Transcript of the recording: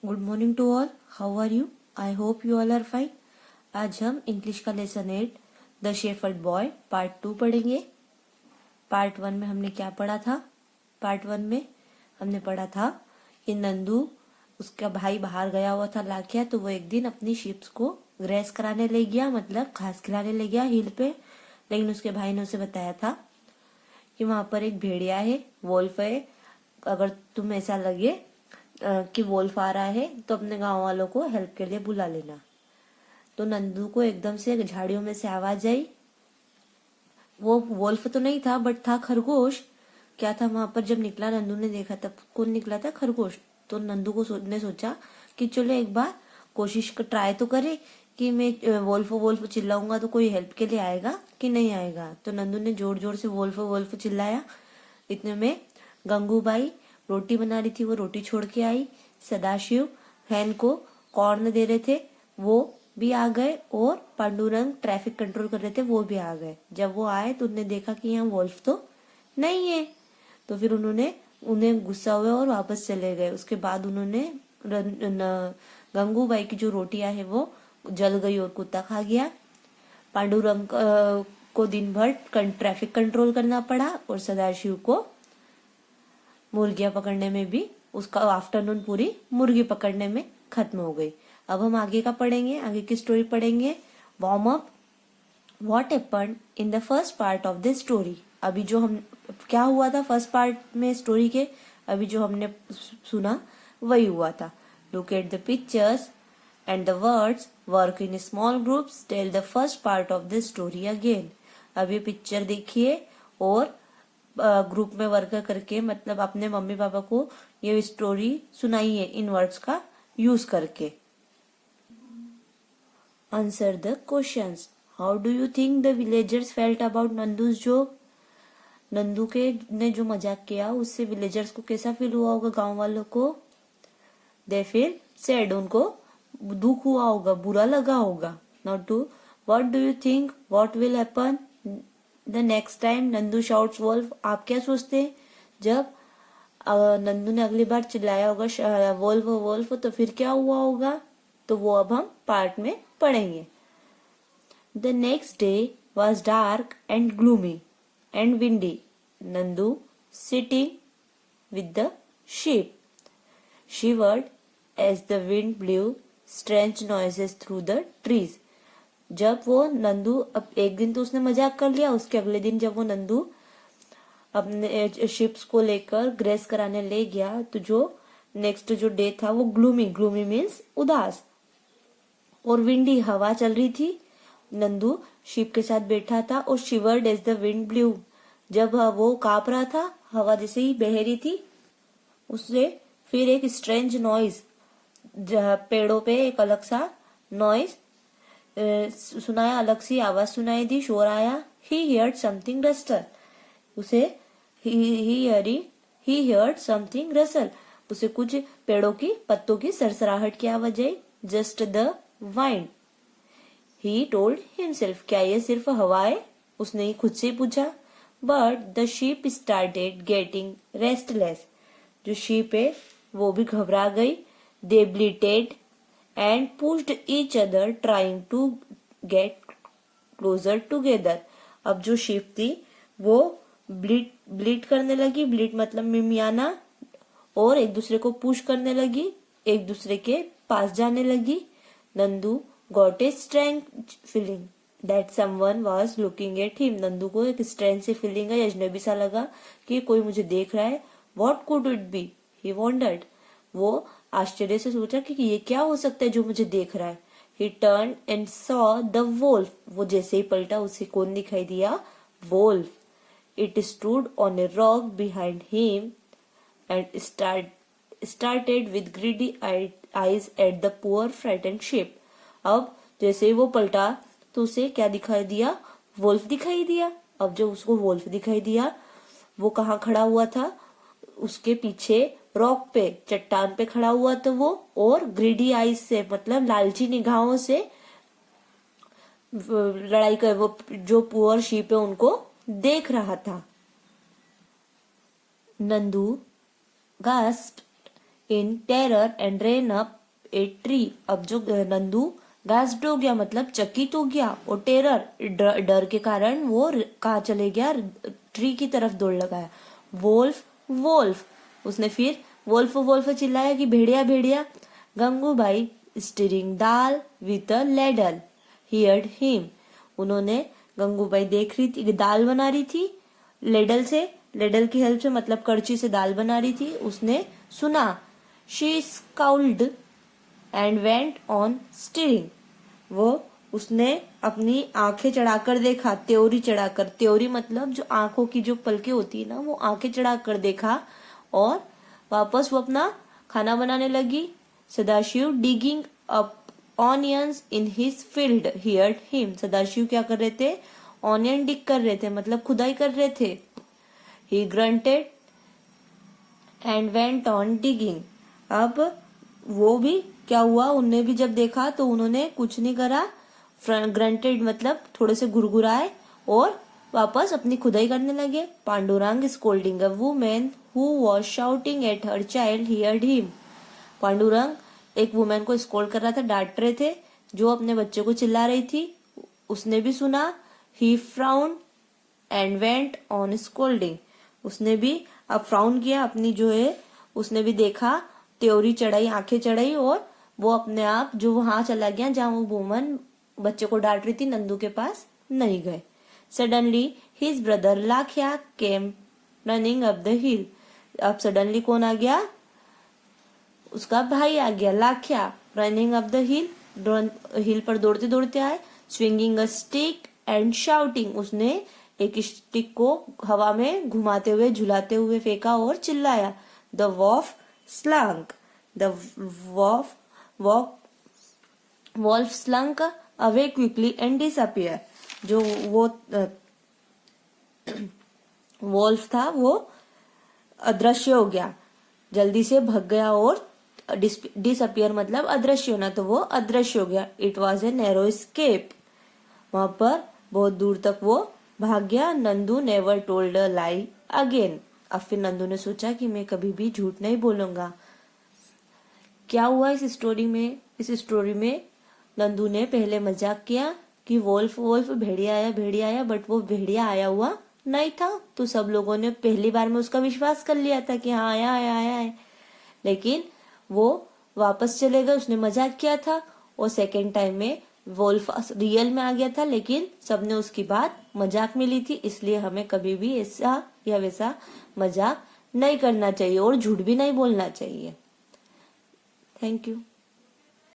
Good morning to all. How are you? I hope you all are fine. आज हम English का lesson 8 the shepherd boy part 2 पढ़ेंगे. Part 1 में हमने क्या पढ़ा था? पार्ट 1 में हमने पढ़ा था कि नंदू उसका भाई बाहर गया हुआ था लाखिया, तो वो एक दिन अपनी शिप्स को ग्रेस कराने ले गया, मतलब घास खिलाने ले गया हिल पे. लेकिन उसके भाई ने उसे बताया था कि वहां पर एक भेड़िया है, वोल्फ है. अगर तुम ऐसा लगे कि वोल्फ आ रहा है तो अपने गांव वालों को हेल्प के लिए बुला लेना. तो नंदू को एकदम से झाड़ियों में से आवाज आई. वो वोल्फ तो नहीं था बट था खरगोश. क्या था वहां पर? जब निकला नंदू ने देखा तब कौन निकला था? खरगोश. तो नंदू को ने सोचा कि चलो एक बार कोशिश कर ट्राई तो करे कि मैं वोल्फ वोल्फ चिल्लाऊंगा तो कोई हेल्प के लिए आएगा कि नहीं आएगा. तो नंदू ने जोर जोर से वोल्फ वोल्फ चिल्लाया. इतने में गंगूबाई रोटी बना रही थी, वो रोटी छोड़ के आई. सदाशिव हैन को कॉर्न दे रहे थे, वो भी आ गए. और पांडुरंग ट्रैफिक कंट्रोल कर रहे थे, वो भी आ गए. जब वो आए तो उन्होंने देखा कि यहाँ वोल्फ तो नहीं है. तो फिर उन्हें गुस्सा हुआ और वापस चले गए. उसके बाद उन्होंने गंगूबाई की जो रोटियां है वो जल गई और कुत्ता खा गया. पांडुरंग को दिन भर ट्रैफिक कंट्रोल करना पड़ा और सदाशिव को मुर्गियां पकड़ने में भी उसका आफ्टरनून पूरी मुर्गी पकड़ने में खत्म हो गई. अब हम आगे का पढ़ेंगे, आगे की स्टोरी पढ़ेंगे. Warm up. What happened in the first part of this story. अभी जो हम क्या हुआ था फर्स्ट पार्ट में स्टोरी के, अभी जो हमने सुना वही हुआ था. Look at the pictures and the words. Work in small groups. Tell the first part of this story again. अब ये पिक्चर देखिए और ग्रुप में वर्क करके, मतलब अपने मम्मी पापा को ये स्टोरी सुनाइए इन वर्ड्स का यूज करके. Answer the questions. How do you think the villagers felt about Nandu's joke. Nandu के ने जो मजाक किया उससे विलेजर्स को कैसा फील हुआ होगा, गांव वालों को? They feel sad. उनको दुख हुआ होगा, बुरा लगा होगा. Not too. What do you think what will happen the next time Nandu shouts wolf. आप क्या सोचते हैं जब नंदू ने अगली बार चिल्लाया होगा वोल्फ वोल्फ, तो फिर क्या हुआ होगा? तो वो अब हम पार्ट में पढ़ेंगे. The next day was dark and gloomy and windy. Nandu sitting with the sheep shivered as the wind blew strange noises through the trees. जब वो नंदू, अब एक दिन तो उसने मजाक कर लिया, उसके अगले दिन जब वो नंदू अपने शिप्स को लेकर ग्रेस कराने ले गया, तो जो नेक्स्ट जो डे था वो ग्लूमी. ग्लूमी मीन्स उदास. और विंडी हवा चल रही थी. नंदू शिप के साथ बैठा था और shivered as the wind blew. जब वो कांप रहा था, हवा जैसे ही बह रही थी, उससे फिर एक स्ट्रेंज नॉइज, पेड़ों पे एक अलग सा नॉइज सुनाया, अलग सी आवाज सुनाई दी, शोर आया. ही हियर्ड समथिंग रस्टर. उसे ही हियर्ड समथिंग रसल. उसे कुछ पेड़ों की पत्तों की सरसराहट की आवाज आई. Just the wind. He told himself. क्या ये सिर्फ हवा है? उसने ही खुद से पूछा. But the sheep started getting restless. जो शीप है वो भी घबरा गई. दे ब्लिटेड and pushed each other trying to get closer together. अब जो शिप थी वो ब्लीट करने लगी. ब्लीट मतलब मिमियाना. और एक दूसरे को पुश करने लगी, एक दूसरे के पास जाने लगी. Nandu got a strange feeling that someone was looking at him. Nandu को एक स्ट्रेंज सी फीलिंग है, अजनबी सा लगा कि कोई मुझे देख रहा है. What could it be? He wondered. वो आश्चर्य से सोचा कि ये क्या हो सकता है जो मुझे देख रहा है. He turned and saw the wolf. वो जैसे ही पलटा उसे कौन दिखाई दिया? Wolf. It stood on a rock behind him and started with greedy eyes at the poor frightened sheep. अब जैसे ही वो पलटा तो उसे क्या दिखाई दिया? वोल्फ दिखाई दिया. अब जब उसको वोल्फ दिखाई दिया, वो कहाँ खड़ा हुआ था? उसके पीछे रॉक पे, चट्टान पे खड़ा हुआ था वो. और ग्रीडी आईज से, मतलब लालची निगाहों से लड़ाई कर वो जो पुअर शीप है उनको देख रहा था. Nandu gasped in terror and rain up a tree. अब जो नंदू गास्प्ड हो गया मतलब चकित हो गया, और टेरर डर के कारण वो कहाँ चले गया, ट्री की तरफ दौड़ लगाया। वोल्फ वोल्फ, उसने फिर वोल्फ वोल्फ चिल्लाया कि भेड़िया भेड़िया। Gangubai stirring dal with a ladle heard him. उन्होंने, गंगूबाई देख रही थी, दाल बना रही थी लेडल से, लेडल की हेल्प से मतलब कड़ची से दाल बना रही थी, उसने सुना। She scowled and went on stirring. वो उसने अपनी आंखें चढ़ाकर देखा, त्योरी चढ़ाकर, त्योरी मतलब जो आंखों की जो पलकें होती है ना, वो आंखें चढ़ाकर देखा, और वापस वो अपना खाना बनाने लगी। Sadashiv digging up onions in his field heard him. Sadashiv क्या कर रहे थे, ऑनियन डिग कर रहे थे मतलब खुदाई कर रहे थे। He grunted and went on digging. अब वो भी क्या हुआ, उनने भी जब देखा तो उन्होंने कुछ नहीं करा, ग्रंटेड मतलब थोड़े से गुरगुराए और वापस अपनी खुदाई करने लगे। Pandurang scolding a women who was shouting at her child heard him. Pandurang एक वुमेन को स्कोल्ड कर रहा था, डांट रहे थे, जो अपने बच्चे को चिल्ला रही थी, उसने भी सुना। He frown and went on scolding. उसने भी अब फ्राउन किया, अपनी जो है उसने भी देखा, त्योरी चढ़ाई, आंखें चढ़ाई, और वो अपने आप जो वहां चला गया जहां वो वुमन बच्चे को डांट रही थी, नंदू के पास नहीं गए। Suddenly his brother Lakhia came running up the hill. अब सडनली कौन आ गया, उसका भाई आ गया Lakhia, running up the hill, hill पर दौड़ते दौड़ते आए। Swinging a stick and shouting, उसने एक स्टिक को हवा में घुमाते हुए झुलाते हुए फेंका और चिल्लाया। The wolf slunk, the wolf slunk away quickly and disappear. जो वो वॉल्फ था वो अदृश्य हो गया, जल्दी से भाग गया, और डिसअपियर मतलब अदृश्य होना, तो वो अदृश्य हो गया। It was a narrow escape, वहां पर बहुत दूर तक वो भाग गया। नंदू नेवर टोल्ड अ लाई अगेन। अब फिर नंदू ने सोचा कि मैं कभी भी झूठ नहीं बोलूंगा। क्या हुआ इस स्टोरी में, इस स्टोरी में नंदू ने पहले मजाक किया कि वोल्फ वोल्फ भेड़िया आया, बट वो भेड़िया आया हुआ नहीं था, तो सब लोगों ने पहली बार में उसका विश्वास कर लिया था कि हाँ आया है। लेकिन वो वापस चले गए, उसने मजाक किया था, और सेकेंड टाइम में वोल्फ रियल में आ गया था, लेकिन सबने उसकी बात मजाक में ली थी। इसलिए हमें कभी भी ऐसा या वैसा मजाक नहीं करना चाहिए और झूठ भी नहीं बोलना चाहिए। Thank you.